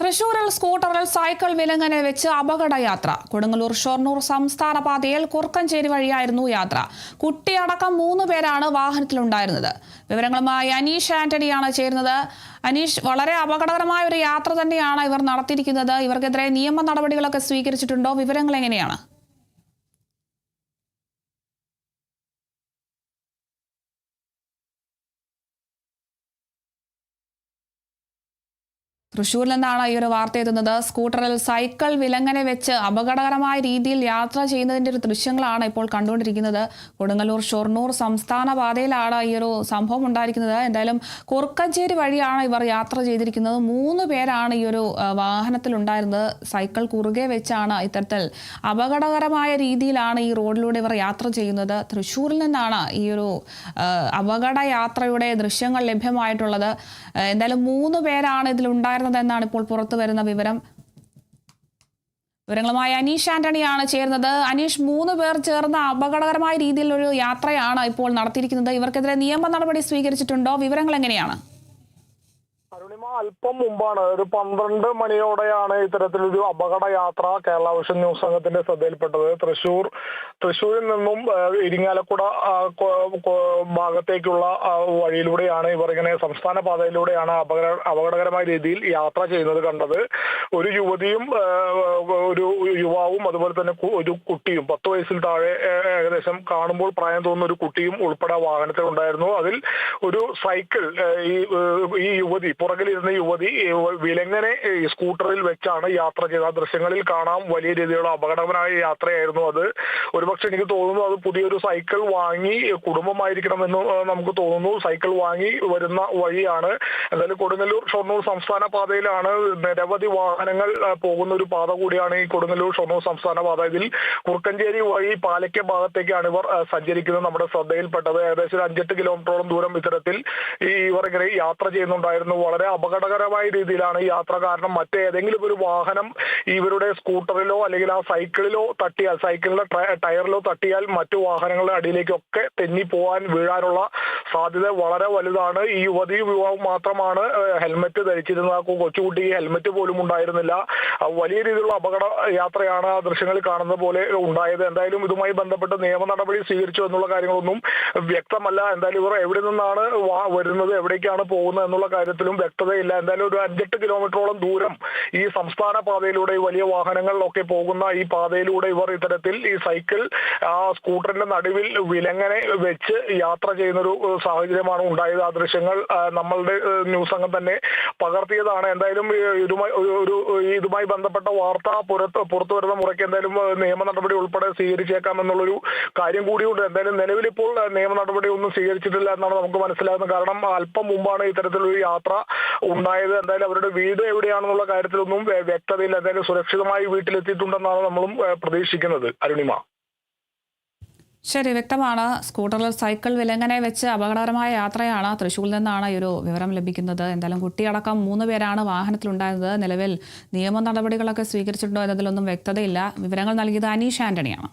തൃശൂരിൽ സ്കൂട്ടറിൽ സൈക്കിൾ വിലങ്ങനെ വെച്ച് അപകടയാത്ര. കൊടുങ്ങല്ലൂർ ഷൊർണൂർ സംസ്ഥാന പാതയിൽ കുറുക്കഞ്ചേരി വഴിയായിരുന്നു യാത്ര. കുട്ടിയടക്കം 3 പേരാണ് വാഹനത്തിലുണ്ടായിരുന്നത്. വിവരങ്ങളുമായി അനീഷ് ആന്റണിയാണ് ചേരുന്നത്. അനീഷ്, വളരെ അപകടകരമായ ഒരു യാത്ര തന്നെയാണ് ഇവർ നടത്തിയിരിക്കുന്നത്. ഇവർക്കെതിരെ നിയമ നടപടികളൊക്കെ സ്വീകരിച്ചിട്ടുണ്ടോ? വിവരങ്ങൾ എങ്ങനെയാണ്? തൃശൂരിൽ നിന്നാണ് ഈ ഒരു വാർത്ത എത്തുന്നത്. സ്കൂട്ടറിൽ സൈക്കിൾ വിലങ്ങനെ വെച്ച് അപകടകരമായ രീതിയിൽ യാത്ര ചെയ്യുന്നതിന്റെ ഒരു ദൃശ്യങ്ങളാണ് ഇപ്പോൾ കണ്ടുകൊണ്ടിരിക്കുന്നത്. കൊടുങ്ങല്ലൂർ ഷൊർണൂർ സംസ്ഥാന പാതയിലാണ് ഈ ഒരു സംഭവം ഉണ്ടായിരിക്കുന്നത്. എന്തായാലും കുറുക്കഞ്ചേരി വഴിയാണ് ഇവർ യാത്ര ചെയ്തിരിക്കുന്നത്. 3 പേരാണ് ഈ ഒരു വാഹനത്തിലുണ്ടായിരുന്നത്. സൈക്കിൾ കുറുകെ വെച്ചാണ് ഇത്തരത്തിൽ അപകടകരമായ രീതിയിലാണ് ഈ റോഡിലൂടെ ഇവർ യാത്ര ചെയ്യുന്നത്. തൃശ്ശൂരിൽ നിന്നാണ് ഈ ഒരു അപകട യാത്രയുടെ ദൃശ്യങ്ങൾ ലഭ്യമായിട്ടുള്ളത്. എന്തായാലും 3 പേരാണ് ഇതിലുണ്ടായിരുന്നത് എന്നാണ് ഇപ്പോൾ പുറത്തു വരുന്ന വിവരങ്ങളുമായി അനീഷ് ആന്റണിയാണ് ചേർന്നത്. അനീഷ്, 3 പേർ ചേർന്ന അപകടകരമായ രീതിയിലൊരു യാത്രയാണ് ഇപ്പോൾ നടത്തിയിരിക്കുന്നത്. ഇവർക്കെതിരെ നിയമ നടപടി സ്വീകരിച്ചിട്ടുണ്ടോ? വിവരങ്ങൾ എങ്ങനെയാണ്? അല്പം മുമ്പാണ്, ഒരു 12 മണിയോടെയാണ് ഇത്തരത്തിലൊരു അപകട യാത്ര കേരള വിഷൻ ന്യൂസ് സംഘത്തിന്റെ ശ്രദ്ധയിൽപ്പെട്ടത്. തൃശ്ശൂരിൽ നിന്നും ഇരിങ്ങാലക്കുട ഭാഗത്തേക്കുള്ള വഴിയിലൂടെയാണ് ഇവർ ഇങ്ങനെ സംസ്ഥാന പാതയിലൂടെയാണ് അപകടകരമായ രീതിയിൽ യാത്ര ചെയ്യുന്നത് കണ്ടത്. ഒരു യുവതിയും ഒരു യുവാവും അതുപോലെ തന്നെ ഒരു കുട്ടിയും 10 വയസ്സിൽ താഴെ ഏകദേശം കാണുമ്പോൾ പ്രായം തോന്നുന്ന ഒരു കുട്ടിയും ഉൾപ്പെടെ വാഹനത്തിൽ ഉണ്ടായിരുന്നു. അതിൽ ഒരു സൈക്കിൾ ഈ യുവതി പുറകിലിരുന്ന യുവതി വിലങ്ങനെ സ്കൂട്ടറിൽ വെച്ചാണ് യാത്ര ചെയ്തത്. ദൃശ്യങ്ങളിൽ കാണാം, വലിയ രീതിയിലുള്ള അപകടകരമായ യാത്രയായിരുന്നു അത്. ഒരുപക്ഷെ എനിക്ക് തോന്നുന്നു അത് പുതിയൊരു സൈക്കിൾ വാങ്ങി കുടുംബമായിരിക്കണമെന്ന് നമുക്ക് തോന്നുന്നു. സൈക്കിൾ വാങ്ങി വരുന്ന വഴിയാണ്. എന്തായാലും കൊടുങ്ങല്ലൂർ ഷൊർണൂർ സംസ്ഥാന പാതയിലാണ്. നിരവധി വാഹനങ്ങൾ പോകുന്ന ഒരു പാത കൂടിയാണ് ഈ കൊടുങ്ങല്ലൂർ ഷൊർണൂർ സംസ്ഥാന പാത. ഇതിൽ കുറുക്കഞ്ചേരി വഴി പാലയ്ക്ക ഭാഗത്തേക്കാണ് ഇവർ സഞ്ചരിക്കുന്നത്. നമ്മുടെ ശ്രദ്ധയിൽപ്പെട്ടത് ഏകദേശം 5-8 കിലോമീറ്ററോളം ദൂരം ഇത്തരത്തിൽ ഇവർ ഇങ്ങനെ യാത്ര ചെയ്യുന്നുണ്ടായിരുന്നു. വളരെ അപകടകരമായ രീതിയിലാണ് യാത്ര. കാരണം മറ്റേതെങ്കിലും ഒരു വാഹനം ഇവരുടെ സ്കൂട്ടറിലോ അല്ലെങ്കിൽ ആ സൈക്കിളിലോ തട്ടിയാൽ, സൈക്കിളിന്റെ ടയറിലോ തട്ടിയാൽ മറ്റു വാഹനങ്ങളുടെ അടിയിലേക്കൊക്കെ തെന്നി പോകാൻ വീഴാനുള്ള സാധ്യത വളരെ വലുതാണ്. ഈ യുവതിയും യുവാവും മാത്രമാണ് ഹെൽമെറ്റ് ധരിച്ചിരുന്നത്. ആ കൊച്ചുകുട്ടി ഹെൽമെറ്റ് പോലും ഉണ്ടായിരുന്നില്ല. വലിയ രീതിയിലുള്ള അപകട യാത്രയാണ് ആ ദൃശ്യങ്ങളിൽ കാണുന്ന പോലെ ഉണ്ടായത്. എന്തായാലും ഇതുമായി ബന്ധപ്പെട്ട് നിയമ നടപടി സ്വീകരിച്ചു എന്നുള്ള കാര്യങ്ങളൊന്നും വ്യക്തമല്ല. എന്തായാലും ഇവർ എവിടെ നിന്നാണ് വരുന്നത്, എവിടേക്കാണ് പോകുന്നത് എന്നുള്ള കാര്യത്തിലും വ്യക്തതയില്ല. എന്തായാലും ഒരു 5-8 കിലോമീറ്ററോളം ദൂരം ഈ സംസ്ഥാന പാതയിലൂടെ വലിയ വാഹനങ്ങളിലൊക്കെ പോകുന്ന ഈ പാതയിലൂടെ ഇവർ ഇത്തരത്തിൽ ഈ സൈക്കിൾ ആ സ്കൂട്ടറിന്റെ നടുവിൽ വിലങ്ങനെ വെച്ച് യാത്ര ചെയ്യുന്നൊരു സാഹചര്യമാണ് ഉണ്ടായത്. ആ ദൃശ്യങ്ങൾ നമ്മളുടെ ന്യൂസ് സംഘം തന്നെ പകർത്തിയതാണ്. എന്തായാലും ഇതുമായി ബന്ധപ്പെട്ട വാർത്ത പുറത്തു വരുന്ന മുറയ്ക്ക് എന്തായാലും നിയമ നടപടി ഉൾപ്പെടെ സ്വീകരിച്ചേക്കാം എന്നുള്ളൊരു കാര്യം കൂടിയുണ്ട്. എന്തായാലും നിലവിലിപ്പോൾ നിയമ നടപടി ഒന്നും സ്വീകരിച്ചിട്ടില്ല എന്നാണ് നമുക്ക് മനസ്സിലാകുന്നത്. കാരണം അല്പം മുമ്പാണ് ഇത്തരത്തിലൊരു യാത്ര ഉണ്ടായത്. എന്തായാലും അവരുടെ വീട് എവിടെയാണെന്നുള്ള കാര്യത്തിലൊന്നും വ്യക്തതയില്ല. എന്തായാലും സുരക്ഷിതമായി വീട്ടിലെത്തിയിട്ടുണ്ടെന്നാണ് നമ്മളും പ്രതീക്ഷിക്കുന്നത്. അരുണിമ, ശരി, വ്യക്തമാണ്. സ്കൂട്ടറിൽ സൈക്കിൾ വിലങ്ങനെ വെച്ച് അപകടകരമായ യാത്രയാണ്. തൃശ്ശൂരിൽ നിന്നാണ് ഈ ഒരു വിവരം ലഭിക്കുന്നത്. എന്തായാലും കുട്ടിയടക്കം 3 പേരാണ് വാഹനത്തിലുണ്ടായിരുന്നത്. നിലവിൽ നിയമ നടപടികളൊക്കെ സ്വീകരിച്ചിട്ടുണ്ടോ എന്നതിലൊന്നും വ്യക്തതയില്ല. വിവരങ്ങൾ നൽകിയത് അനീഷ് ആന്റണിയാണ്.